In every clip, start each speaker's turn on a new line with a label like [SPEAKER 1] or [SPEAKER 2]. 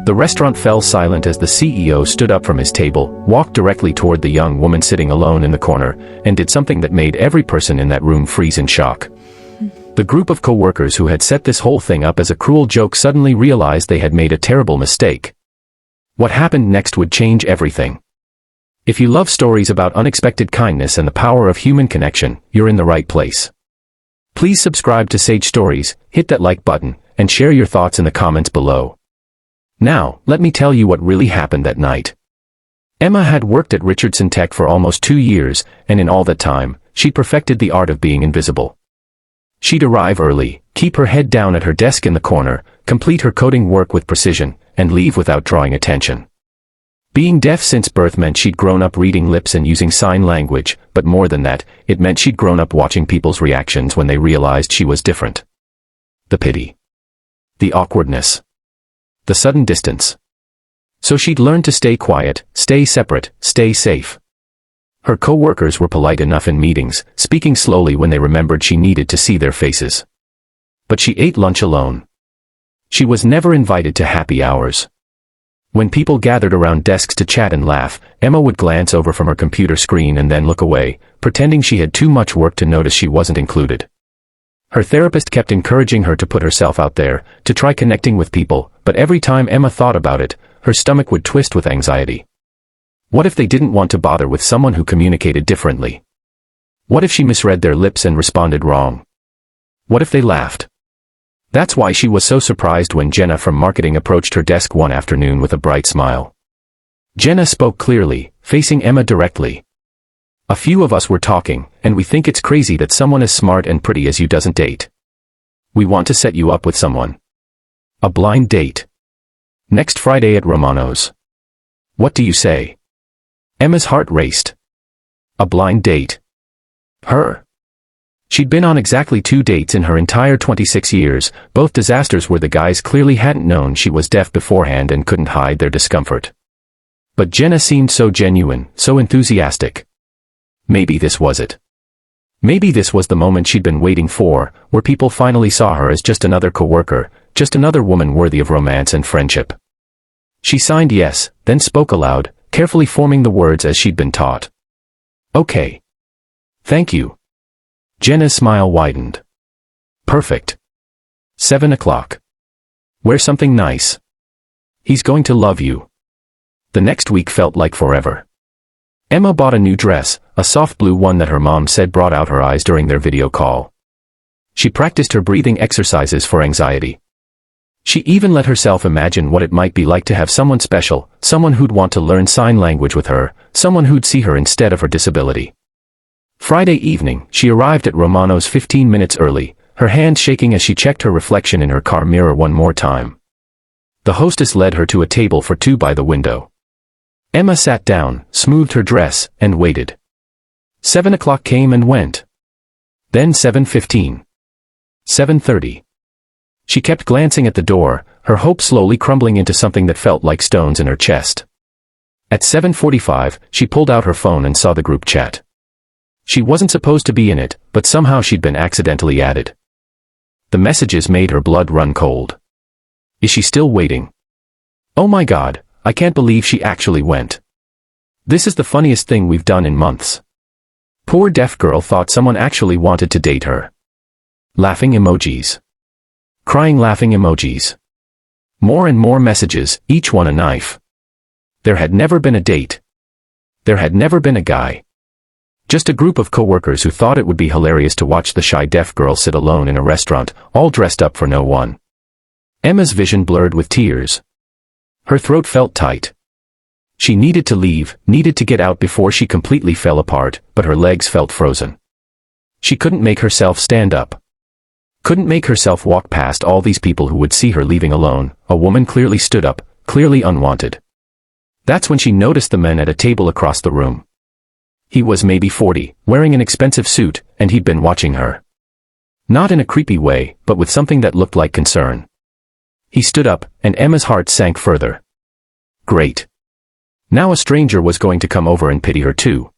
[SPEAKER 1] The restaurant fell silent as the CEO stood up from his table, walked directly toward the young woman sitting alone in the corner, and did something that made every person in that room freeze in shock. The group of co-workers who had set this whole thing up as a cruel joke suddenly realized they had made a terrible mistake. What happened next would change everything. If you love stories about unexpected kindness and the power of human connection, you're in the right place. Please subscribe to Sage Stories, hit that like button, and share your thoughts in the comments below. Now, let me tell you what really happened that night. Emma had worked at Richardson Tech for almost 2 years, and in all that time, she'd perfected the art of being invisible. She'd arrive early, keep her head down at her desk in the corner, complete her coding work with precision, and leave without drawing attention. Being deaf since birth meant she'd grown up reading lips and using sign language, but more than that, it meant she'd grown up watching people's reactions when they realized she was different. The pity. The awkwardness. The sudden distance. So she'd learned to stay quiet, stay separate, stay safe. Her co-workers were polite enough in meetings, speaking slowly when they remembered she needed to see their faces. But she ate lunch alone. She was never invited to happy hours. When people gathered around desks to chat and laugh, Emma would glance over from her computer screen and then look away, pretending she had too much work to notice she wasn't included. Her therapist kept encouraging her to put herself out there, to try connecting with people, but every time Emma thought about it, her stomach would twist with anxiety. What if they didn't want to bother with someone who communicated differently? What if she misread their lips and responded wrong? What if they laughed? That's why she was so surprised when Jenna from marketing approached her desk one afternoon with a bright smile. Jenna spoke clearly, facing Emma directly. "A few of us were talking, and we think it's crazy that someone as smart and pretty as you doesn't date. We want to set you up with someone. A blind date. Next Friday at Romano's. What do you say?" Emma's heart raced. A blind date. Her. She'd been on exactly 2 dates in her entire 26 years, both disasters where the guys clearly hadn't known she was deaf beforehand and couldn't hide their discomfort. But Jenna seemed so genuine, so enthusiastic. Maybe this was it. Maybe this was the moment she'd been waiting for, where people finally saw her as just another coworker, just another woman worthy of romance and friendship. She signed yes, then spoke aloud, carefully forming the words as she'd been taught. "Okay. Thank you." Jenna's smile widened. "Perfect. 7 o'clock. Wear something nice. He's going to love you." The next week felt like forever. Emma bought a new dress, a soft blue one that her mom said brought out her eyes during their video call. She practiced her breathing exercises for anxiety. She even let herself imagine what it might be like to have someone special, someone who'd want to learn sign language with her, someone who'd see her instead of her disability. Friday evening, she arrived at Romano's 15 minutes early, her hands shaking as she checked her reflection in her car mirror one more time. The hostess led her to a table for 2 by the window. Emma sat down, smoothed her dress, and waited. 7 o'clock came and went. Then 7:15. 7:30. She kept glancing at the door, her hope slowly crumbling into something that felt like stones in her chest. At 7:45, she pulled out her phone and saw the group chat. She wasn't supposed to be in it, but somehow she'd been accidentally added. The messages made her blood run cold. Is she still waiting? Oh my God, I can't believe she actually went. This is the funniest thing we've done in months. Poor deaf girl thought someone actually wanted to date her. Laughing emojis. Crying laughing emojis. More and more messages, each one a knife. There had never been a date. There had never been a guy. Just a group of coworkers who thought it would be hilarious to watch the shy deaf girl sit alone in a restaurant, all dressed up for no one. Emma's vision blurred with tears. Her throat felt tight. She needed to leave, needed to get out before she completely fell apart, but her legs felt frozen. She couldn't make herself stand up. Couldn't make herself walk past all these people who would see her leaving alone. A woman clearly stood up, clearly unwanted. That's when she noticed the man at a table across the room. He was maybe 40, wearing an expensive suit, and he'd been watching her. Not in a creepy way, but with something that looked like concern. He stood up, and Emma's heart sank further. Great. Now a stranger was going to come over and pity her too.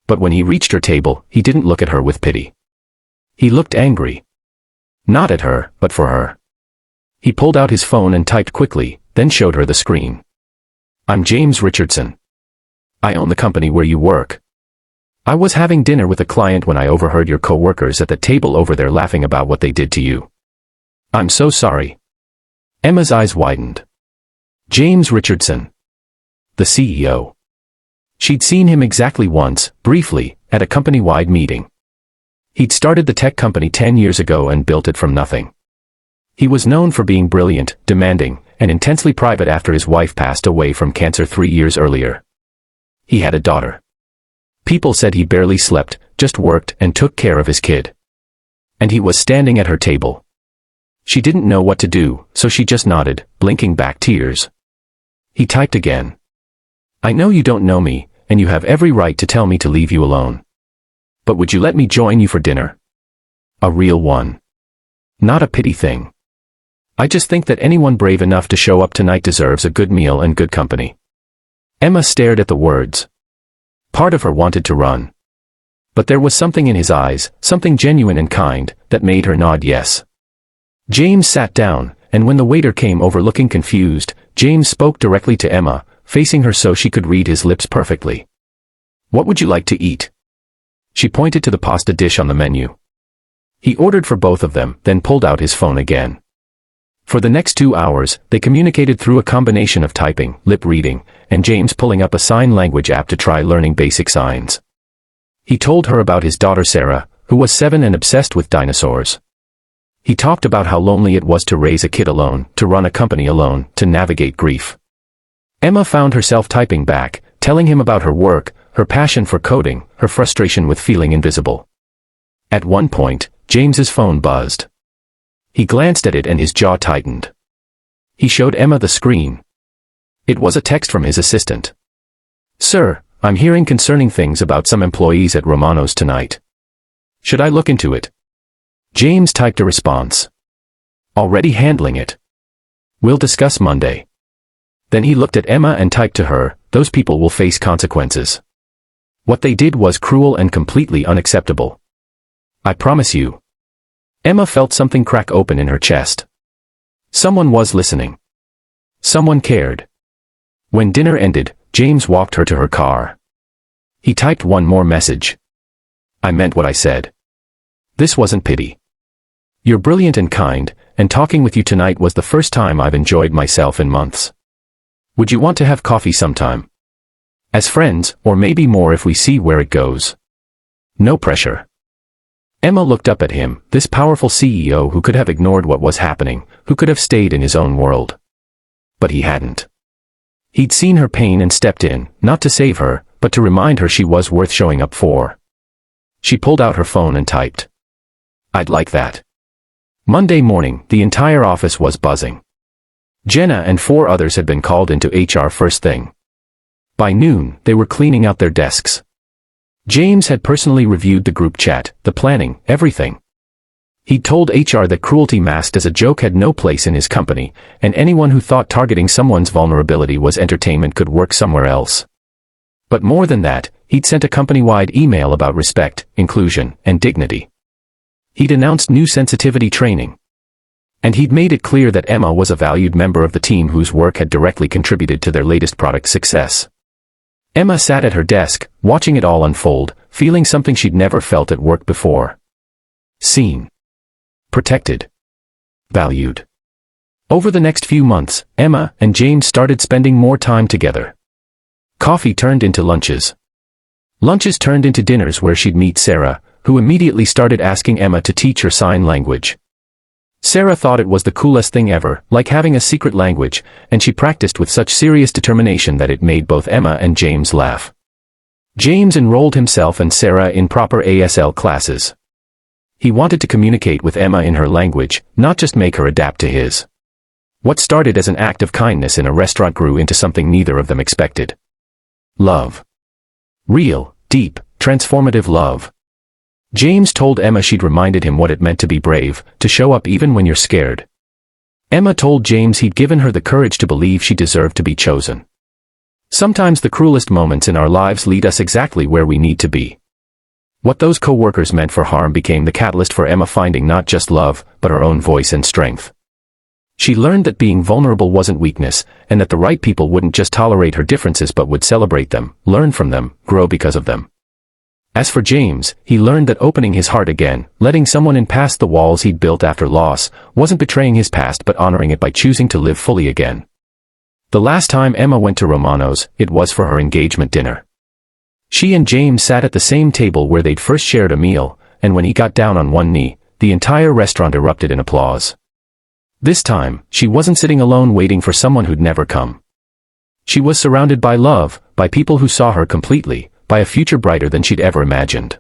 [SPEAKER 1] But when he reached her table, he didn't look at her with pity. He looked angry. Not at her, but for her. He pulled out his phone and typed quickly, then showed her the screen. "I'm James Richardson. I own the company where you work. I was having dinner with a client when I overheard your co-workers at the table over there laughing about what they did to you. I'm so sorry." Emma's eyes widened. James Richardson. The CEO. She'd seen him exactly once, briefly, at a company-wide meeting. He'd started the tech company 10 years ago and built it from nothing. He was known for being brilliant, demanding, and intensely private after his wife passed away from cancer 3 years earlier. He had a daughter. People said he barely slept, just worked and took care of his kid. And he was standing at her table. She didn't know what to do, so she just nodded, blinking back tears. He typed again. "I know you don't know me, and you have every right to tell me to leave you alone. But would you let me join you for dinner? A real one. Not a pity thing. I just think that anyone brave enough to show up tonight deserves a good meal and good company." Emma stared at the words. Part of her wanted to run. But there was something in his eyes, something genuine and kind, that made her nod yes. James sat down, and when the waiter came over looking confused, James spoke directly to Emma, facing her so she could read his lips perfectly. "What would you like to eat?" She pointed to the pasta dish on the menu. He ordered for both of them, then pulled out his phone again. For the next 2 hours, they communicated through a combination of typing, lip reading, and James pulling up a sign language app to try learning basic signs. He told her about his daughter Sarah, who was 7 and obsessed with dinosaurs. He talked about how lonely it was to raise a kid alone, to run a company alone, to navigate grief. Emma found herself typing back, telling him about her work, her passion for coding, her frustration with feeling invisible. At one point, James's phone buzzed. He glanced at it and his jaw tightened. He showed Emma the screen. It was a text from his assistant. "Sir, I'm hearing concerning things about some employees at Romano's tonight. Should I look into it?" James typed a response. "Already handling it. We'll discuss Monday." Then he looked at Emma and typed to her, "Those people will face consequences. What they did was cruel and completely unacceptable. I promise you." Emma felt something crack open in her chest. Someone was listening. Someone cared. When dinner ended, James walked her to her car. He typed one more message. "I meant what I said. This wasn't pity. You're brilliant and kind, and talking with you tonight was the first time I've enjoyed myself in months. Would you want to have coffee sometime? As friends, or maybe more if we see where it goes. No pressure." Emma looked up at him, this powerful CEO who could have ignored what was happening, who could have stayed in his own world. But he hadn't. He'd seen her pain and stepped in, not to save her, but to remind her she was worth showing up for. She pulled out her phone and typed. "I'd like that." Monday morning, the entire office was buzzing. Jenna and 4 others had been called into HR first thing. By noon, they were cleaning out their desks. James had personally reviewed the group chat, the planning, everything. He'd told HR that cruelty masked as a joke had no place in his company, and anyone who thought targeting someone's vulnerability was entertainment could work somewhere else. But more than that, he'd sent a company-wide email about respect, inclusion, and dignity. He'd announced new sensitivity training. And he'd made it clear that Emma was a valued member of the team whose work had directly contributed to their latest product success. Emma sat at her desk, watching it all unfold, feeling something she'd never felt at work before. Seen. Protected. Valued. Over the next few months, Emma and James started spending more time together. Coffee turned into lunches. Lunches turned into dinners where she'd meet Sarah, who immediately started asking Emma to teach her sign language. Sarah thought it was the coolest thing ever, like having a secret language, and she practiced with such serious determination that it made both Emma and James laugh. James enrolled himself and Sarah in proper ASL classes. He wanted to communicate with Emma in her language, not just make her adapt to his. What started as an act of kindness in a restaurant grew into something neither of them expected. Love. Real, deep, transformative love. James told Emma she'd reminded him what it meant to be brave, to show up even when you're scared. Emma told James he'd given her the courage to believe she deserved to be chosen. Sometimes the cruelest moments in our lives lead us exactly where we need to be. What those co-workers meant for harm became the catalyst for Emma finding not just love, but her own voice and strength. She learned that being vulnerable wasn't weakness, and that the right people wouldn't just tolerate her differences but would celebrate them, learn from them, grow because of them. As for James, he learned that opening his heart again, letting someone in past the walls he'd built after loss, wasn't betraying his past but honoring it by choosing to live fully again. The last time Emma went to Romano's, it was for her engagement dinner. She and James sat at the same table where they'd first shared a meal, and when he got down on one knee, the entire restaurant erupted in applause. This time, she wasn't sitting alone waiting for someone who'd never come. She was surrounded by love, by people who saw her completely, by a future brighter than she'd ever imagined.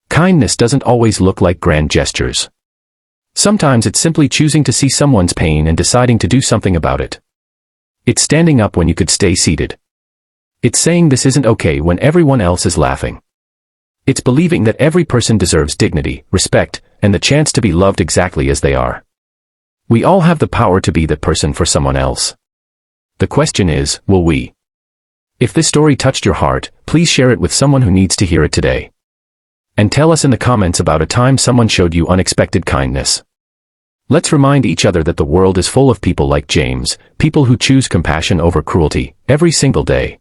[SPEAKER 1] Kindness doesn't always look like grand gestures. Sometimes it's simply choosing to see someone's pain and deciding to do something about it. It's standing up when you could stay seated. It's saying this isn't okay when everyone else is laughing. It's believing that every person deserves dignity, respect, and the chance to be loved exactly as they are. We all have the power to be that person for someone else. The question is, will we? If this story touched your heart, please share it with someone who needs to hear it today. And tell us in the comments about a time someone showed you unexpected kindness. Let's remind each other that the world is full of people like James, people who choose compassion over cruelty, every single day.